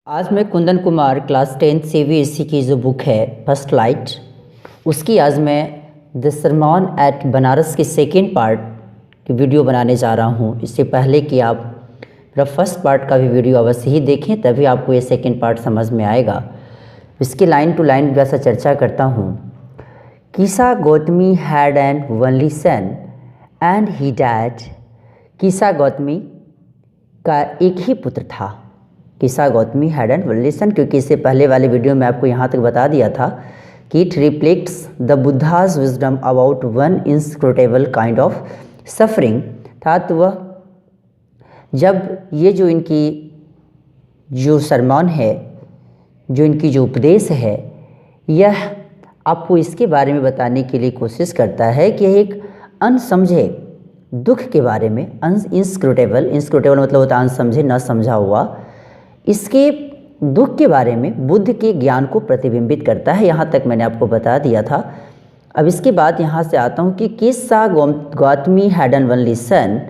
आज मैं Kundan Kumar class 10 CBSE की जो बुक है फर्स्ट लाइट, उसकी आज मैं द सरमॉन एट बनारस के सेकेंड पार्ट की वीडियो बनाने जा रहा हूँ। इससे पहले कि आप मेरा फर्स्ट पार्ट का भी वीडियो अवश्य ही देखें, तभी आपको ये सेकेंड पार्ट समझ में आएगा। इसकी लाइन टू लाइन वैसा चर्चा करता हूँ। किसा Gautami had an only son and he dad. किसा गौतमी का एक ही पुत्र था। किसा गौतमी हैड एन ओनली सन, क्योंकि इससे पहले वाले वीडियो में आपको यहाँ तक बता दिया था कि it reflects the Buddha's wisdom about one inscrutable kind of suffering था। तो वह जब ये जो इनकी जो सरमॉन है, जो इनकी जो उपदेश है, यह आपको इसके बारे में बताने के लिए कोशिश करता है कि एक अनसमझे दुख के बारे में, इंस्क्रूटेबल मतलब होता है अनसमझे, न समझा हुआ, इसके दुख के बारे में बुद्ध के ज्ञान को प्रतिबिंबित करता है। यहाँ तक मैंने आपको बता दिया था। अब इसके बाद यहाँ से आता हूँ कि Kisa Gautami had an only son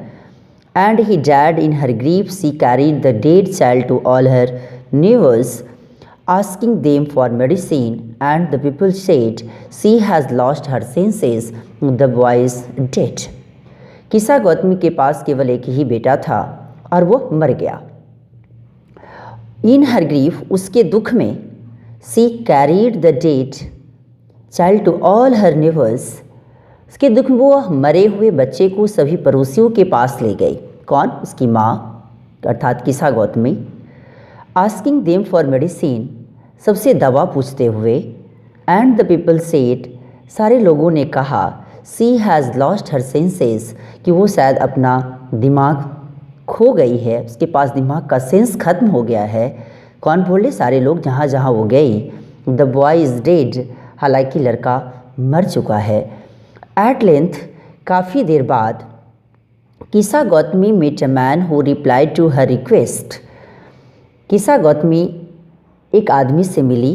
and he died in her grief she carried the dead child to all her neighbours asking them for medicine, and the people said, she has lost her senses, the boy is dead. किसा गौतमी के पास केवल एक ही बेटा था और वो मर गया। इन हर ग्रीफ, उसके दुख में, she carried the dead child to all her neighbours, उसके दुख में वो मरे हुए बच्चे को सभी पड़ोसियों के पास ले गई। कौन? उसकी माँ अर्थात किसा Gautami. Asking them for medicine, सबसे दवा पूछते हुए। एंड द पीपल सेड, सारे लोगों ने कहा, सी हैज़ लॉस्ट हर सेंसेस, कि वो शायद अपना दिमाग खो गई है, उसके पास दिमाग का सेंस खत्म हो गया है। कौन बोले? सारे लोग, जहाँ जहाँ वो गई। द बॉय इज़ डेड, हालांकि लड़का मर चुका है। एट लेंथ, काफ़ी देर बाद, Kisa Gautami met a man who replied to her request. Kisa Gautami एक आदमी से मिली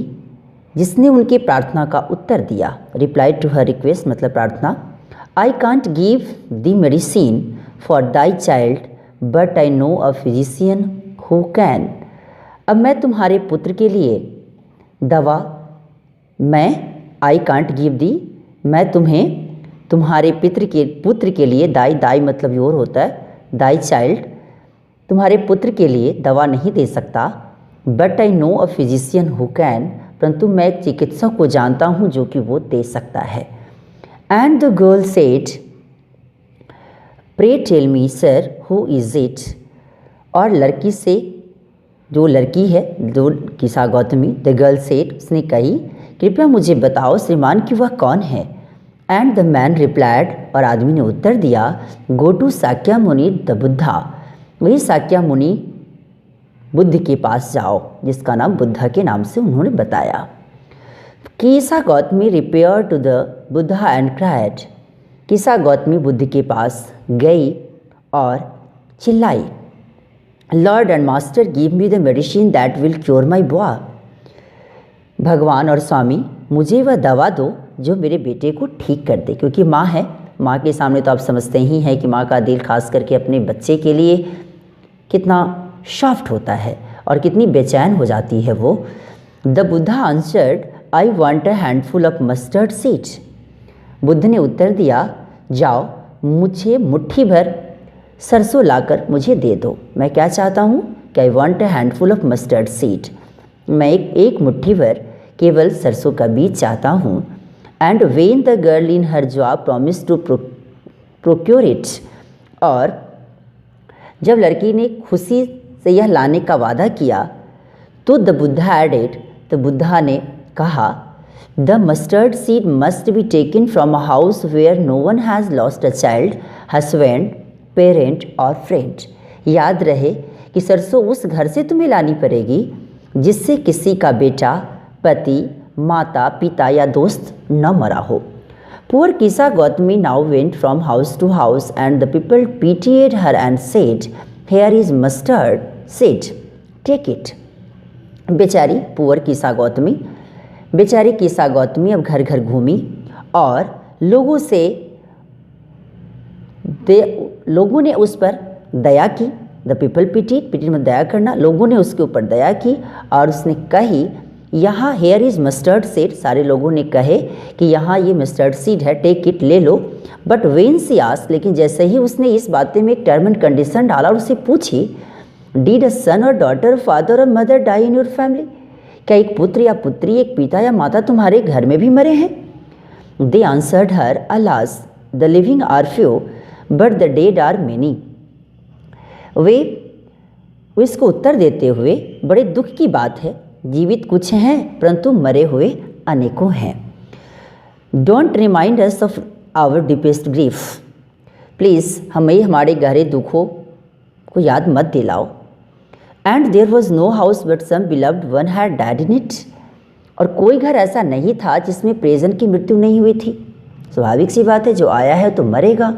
जिसने उनकी प्रार्थना का उत्तर दिया। रिप्लाइड टू हर रिक्वेस्ट मतलब प्रार्थना। I can't give the medicine for thy child but I know a physician who can. अब मैं तुम्हारे पुत्र के लिए दवा, आई कांट गिव दी, मैं तुम्हें तुम्हारे पुत्र के लिए, दाई मतलब योर होता है, दाई चाइल्ड, तुम्हारे पुत्र के लिए दवा नहीं दे सकता। But I know a physician who can, परंतु मैं एक चिकित्सक को जानता हूँ जो कि वो दे सकता है। And the girl said, pray tell me sir who is it. और लड़की से, जो लड़की है, जो किसा गौतमी, द गर्ल सेड, उसने कही, कृपया मुझे बताओ श्रीमान कि वह कौन है। एंड द मैन रिप्लाइड, और आदमी ने उत्तर दिया, गो टू साक्या मुनि द बुद्धा, वही साक्या मुनि बुद्ध के पास जाओ, जिसका नाम बुद्धा के नाम से उन्होंने बताया। Kisa Gautami repair to the Buddha and cried. Kisa Gautami Buddha के पास गई और चिल्लाई, lord and master give me the medicine that will cure my boy. भगवान और स्वामी, मुझे वह दवा दो जो मेरे बेटे को ठीक कर दे। क्योंकि माँ है, माँ के सामने तो आप समझते ही हैं कि माँ का दिल खास करके अपने बच्चे के लिए कितना सॉफ्ट होता है और कितनी बेचैन हो जाती है वो। The Buddha answered, I want a handful of mustard seeds. Buddha ने उत्तर दिया, जाओ मुझे मुट्ठी भर सरसों लाकर मुझे दे दो। मैं क्या चाहता हूँ कि I want a handful of mustard seed, मैं एक मुट्ठी भर केवल सरसों का बीज चाहता हूँ। And when the girl in her joy promise to procure it, और जब लड़की ने खुशी से यह लाने का वादा किया, तो द बुद्धा एडेड, तो बुद्धा ने कहा, the mustard seed must be taken from a house where no one has lost a child, husband, parent और फ्रेंड। याद रहे कि सरसों उस घर से तुम्हें लानी पड़ेगी जिससे किसी का बेटा, पति, माता, पिता या दोस्त न मरा हो। Poor Kisa Gautami now went from house to house and the people pitied her and said, here is mustard seed, take it। बेचारी पुअर किसा गौतमी, बेचारी किसा गौतमी अब घर घर घूमी और लोगों ने उस पर दया की द पीपल पिटीड, पिटीड में दया करना, लोगों ने उसके ऊपर दया की और उसने कही यहाँ हेयर इज़ मस्टर्ड सीड, सारे लोगों ने कहे कि यहाँ ये मस्टर्ड सीड है, टेक इट, ले लो। बट वेन सी आस्क्ड, लेकिन जैसे ही उसने इस बातें में एक टर्म एंड कंडीशन डाला और उससे पूछी, डिड अ सन और डॉटर, फादर और mother die in your family, क्या एक पुत्र या पुत्री, एक पिता या माता तुम्हारे घर में भी मरे हैं? They answered her, alas the living are few but the dead are many. वे इसको उत्तर देते हुए, बड़े दुख की बात है, जीवित कुछ हैं परंतु मरे हुए अनेकों हैं। Don't remind us of our deepest grief, please हमें हमारे गहरे दुखों को याद मत दिलाओ। And there was no house but some beloved one had died in it, और कोई घर ऐसा नहीं था जिसमें प्रियजन की मृत्यु नहीं हुई थी। स्वाभाविक सी बात है, जो आया है तो मरेगा।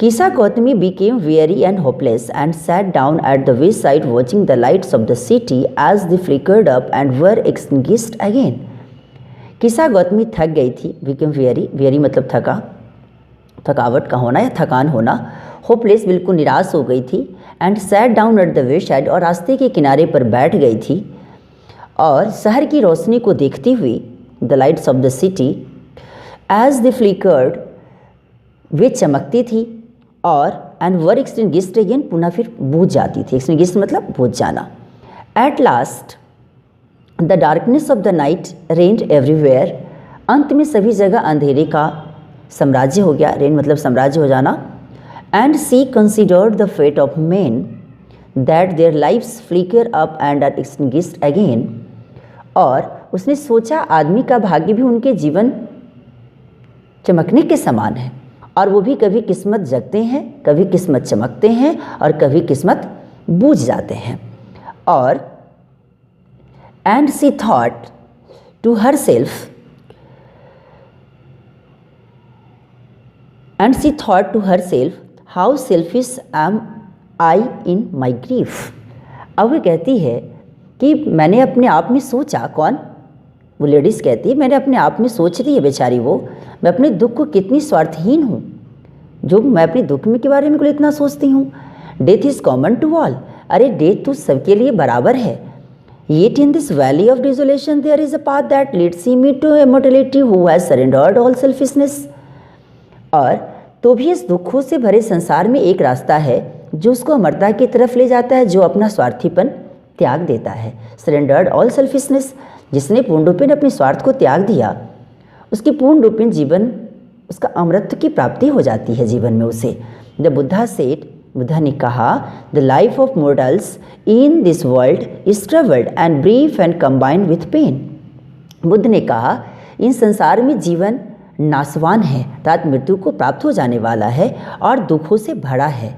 Kisa Gautami became weary and hopeless and sat down at the wayside watching the lights of the city as they flickered up and were extinguished again. किसा गौतमी थक गई थी, became weary, weary मतलब थका, थकावट का होना या थकान होना, hopeless बिल्कुल निराश हो गई थी, and sat down at the wayside और रास्ते के किनारे पर बैठ गई थी और शहर की रोशनी को देखती हुई, the lights of the city as they flickered, वे चमकती थी और एंड वर एक्सटिंग्विश्ड अगेन, पुनः फिर बुझ जाती थी। एक्सटिंग्विश्ड मतलब बुझ जाना। At last the darkness of the night rained everywhere, अंत में सभी जगह अंधेरे का साम्राज्य हो गया, रेन मतलब साम्राज्य हो जाना। And she considered the fate of men that their lives flicker up and are extinguished again, और उसने सोचा आदमी का भाग्य भी उनके जीवन चमकने के समान है, और वो भी कभी किस्मत जगते हैं, कभी किस्मत चमकते हैं और कभी किस्मत बूझ जाते हैं। और and she thought to herself, and she thought to herself how selfish am I in my grief. अब वो कहती है कि मैंने अपने आप में सोचा, कौन? वो लेडीज़ कहती है, मैंने अपने आप में सोच रही है बेचारी वो, मैं अपने दुख को कितनी स्वार्थहीन हूँ, जो मैं अपने दुख में के बारे में कुल इतना सोचती हूँ। Death is common to all, अरे डेथ तो सबके लिए बराबर है। Yet in this valley of desolation there is a path that leads me to immortality who has surrendered all selfishness. और तो भी इस दुखों से भरे संसार में एक रास्ता है जो उसको अमरता की तरफ ले जाता है, जो अपना स्वार्थीपन त्याग देता है। सरेंडर्ड ऑल सेल्फिशनेस, जिसने पूर्ण रूपेण अपने स्वार्थ को त्याग दिया, उसकी पूर्ण रूपेण जीवन, उसका अमृत की प्राप्ति हो जाती है जीवन में उसे। द बुद्धा सेड, बुद्धा ने कहा, the life of mortals in this world is troubled and brief and combined with pain. Buddha ने कहा, इन संसार में जीवन नासवान है, अर्थात मृत्यु को प्राप्त हो जाने वाला है और दुखों से भरा है।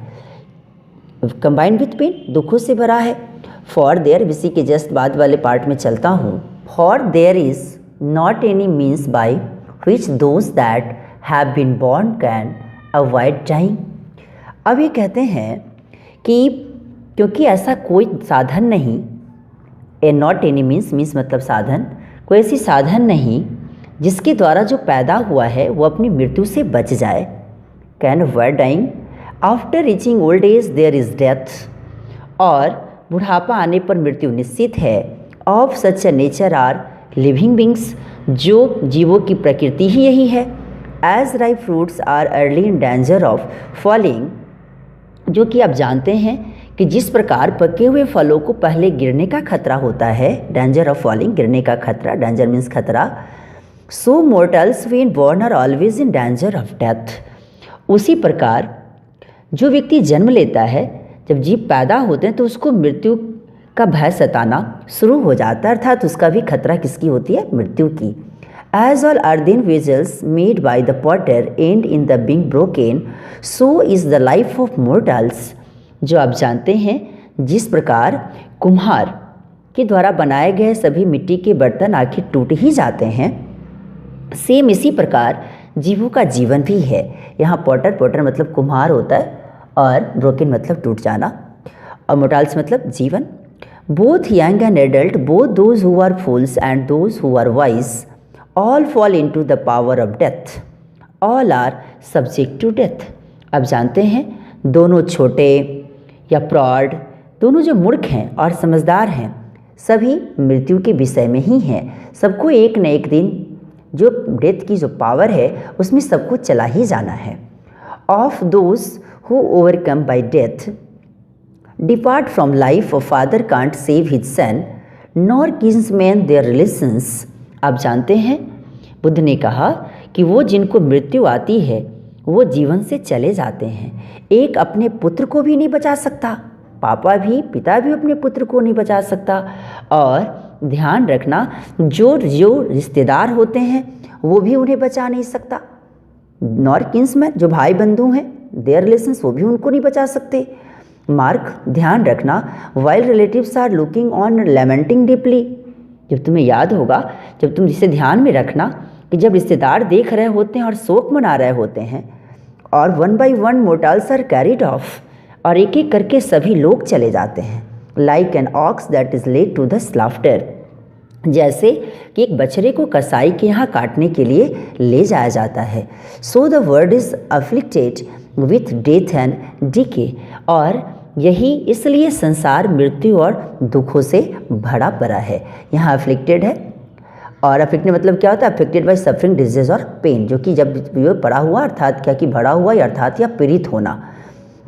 कंबाइंड विथ पेन, दुखों से भरा है। फॉर देयर, इसी के जस्ट बाद वाले पार्ट में चलता हूँ। For there is not any means by which those that have been born can avoid dying. अब ये कहते हैं कि क्योंकि ऐसा कोई साधन नहीं, ए नॉट एनी मीन्स मतलब साधन, कोई ऐसी साधन नहीं जिसके द्वारा जो पैदा हुआ है वो अपनी मृत्यु से बच जाए। Can avoid dying. After reaching old age there is death, और बुढ़ापा आने पर मृत्यु निश्चित है। Of such a nature are living beings, जो जीवों की प्रकृति ही यही है। As ripe fruits are early in danger of falling, जो कि आप जानते हैं कि जिस प्रकार पके हुए फलों को पहले गिरने का खतरा होता है, डेंजर ऑफ फॉलिंग, गिरने का खतरा, डेंजर मीन्स खतरा। So mortals when born are always in danger of death. उसी प्रकार जो व्यक्ति जन्म लेता है, जब जीव पैदा होते हैं तो उसको मृत्यु का भय सताना शुरू हो जाता है, अर्थात उसका भी खतरा किसकी होती है? मृत्यु की। As all earthen vessels made by the potter end in the being broken, so is the life of mortals। जो आप जानते हैं जिस प्रकार कुम्हार के द्वारा बनाए गए सभी मिट्टी के बर्तन आखिर टूट ही जाते हैं, सेम इसी प्रकार जीवों का जीवन भी है। यहाँ पोटर मतलब कुम्हार होता है और ब्रोकन मतलब टूट जाना, और मोर्टल्स मतलब जीवन। Both young and adult, both those who are fools and those who are wise, all fall into the power of death, all are subject to death। अब जानते हैं दोनों छोटे या प्रॉड, दोनों जो मूर्ख हैं और समझदार हैं, सभी मृत्यु के विषय में ही हैं। सबको एक न एक दिन जो डेथ की जो पावर है उसमें सबको चला ही जाना है। Of those who overcome bye death depart from life, a father can't save his son nor kinsman their relations. आप जानते हैं, बुद्ध ने कहा कि वो जिनको मृत्यु आती है वो जीवन से चले जाते हैं। एक अपने पुत्र को भी नहीं बचा सकता, पिता भी अपने पुत्र को नहीं बचा सकता। और ध्यान रखना, जो रिश्तेदार होते हैं वो भी उन्हें बचा नहीं सकता। नॉर किन्समैन, जो भाई बंधु हैं, देयर रिलेशंस, वो भी उनको नहीं बचा सकते। मार्क, ध्यान रखना, while relatives are looking on lamenting deeply. जब तुम्हें याद होगा, जब तुम इसे ध्यान में रखना कि जब रिश्तेदार देख रहे होते हैं और शोक मना रहे होते हैं, और one by one mortals are carried off, और एक एक करके सभी लोग चले जाते हैं। Like an ox that is led to the slaughter, जैसे कि एक बछड़े को कसाई के यहाँ काटने के लिए ले जाया जाता है। So the world is afflicted with death and decay, और यही इसलिए संसार मृत्यु और दुखों से भरा पड़ा है। यहाँ अफ्लिक्टेड है, और अफेक्टेड मतलब क्या होता है? अफेक्टेड बाय सफरिंग, डिजीज और पेन, जो कि जब ये पड़ा हुआ अर्थात क्या कि भरा हुआ या अर्थात या पीड़ित होना।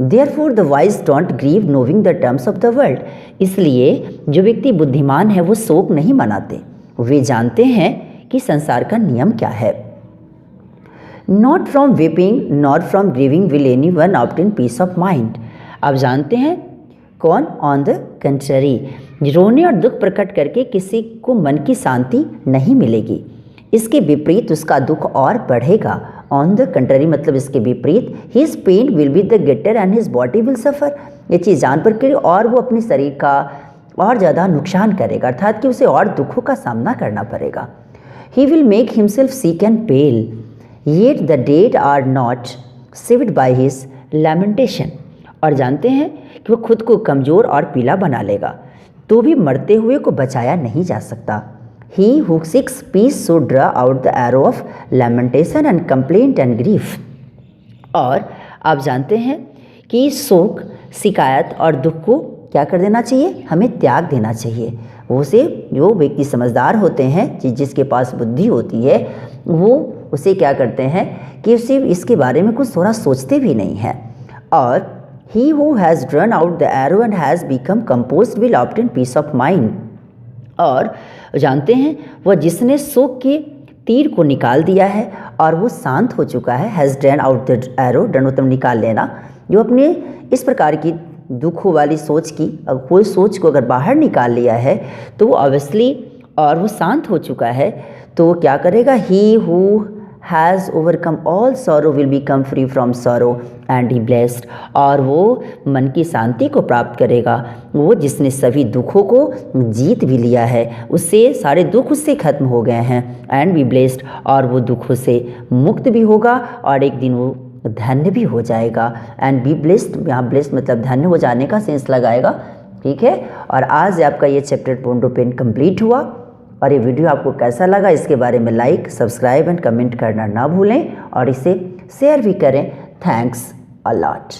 Therefore the wise don't grieve knowing the terms of the world, इसलिए जो व्यक्ति बुद्धिमान है वो शोक नहीं मनाते, वे जानते हैं कि संसार का नियम क्या है। Not from weeping not from grieving will any one obtain peace of mind. आप जानते हैं कौन? ऑन द कंट्ररी, रोने और दुख प्रकट करके किसी को मन की शांति नहीं मिलेगी, इसके विपरीत उसका दुख और बढ़ेगा। ऑन द कंट्ररी मतलब इसके विपरीत, his pain will be the greater and his body will suffer, ये चीज़ जान पर के और वो अपने शरीर का और ज़्यादा नुकसान करेगा, अर्थात कि उसे और दुखों का सामना करना पड़ेगा। He will make himself sick and pale, yet the dead are not saved by his lamentation, और जानते हैं कि वो खुद को कमज़ोर और पीला बना लेगा, तो भी मरते हुए को बचाया नहीं जा सकता। He who seeks peace should draw out the arrow of lamentation and complaint and grief। और आप जानते हैं कि शोक, शिकायत और दुख को क्या कर देना चाहिए? हमें त्याग देना चाहिए। उसे जो व्यक्ति समझदार होते हैं, जिसके पास बुद्धि होती है, वो उसे क्या करते हैं कि उसे इसके बारे में कुछ थोड़ा सोचते भी नहीं हैं। और he who has drawn out the arrow and has become composed will obtain peace of mind। और जानते हैं, वह जिसने शोक के तीर को निकाल दिया है और वो शांत हो चुका है, has drawn out the arrow, drawn मतलब निकाल लेना, जो अपने इस प्रकार की दुखों वाली सोच की, अब कोई सोच को अगर बाहर निकाल लिया है तो वो ऑब्वियसली, और वो शांत हो चुका है, तो वो क्या करेगा? He who has overcome all sorrow will become free from sorrow and he blessed, और वो मन की शांति को प्राप्त करेगा। वो जिसने सभी दुखों को जीत भी लिया है, उससे सारे दुख उससे खत्म हो गए हैं, एंड बी ब्लेस्ड, और वो दुखों से मुक्त भी होगा और एक दिन वो धन्य भी हो जाएगा। एंड बी ब्लेस्ड, यहाँ ब्लेस्ड मतलब धन्य हो जाने का सेंस लगाएगा, ठीक है। और आज आपका ये चैप्टर पूर्ण रूपेण कंप्लीट हुआ। और ये वीडियो आपको कैसा लगा इसके बारे में लाइक, सब्सक्राइब एंड कमेंट करना ना भूलें, और इसे शेयर भी करें। Thanks a lot.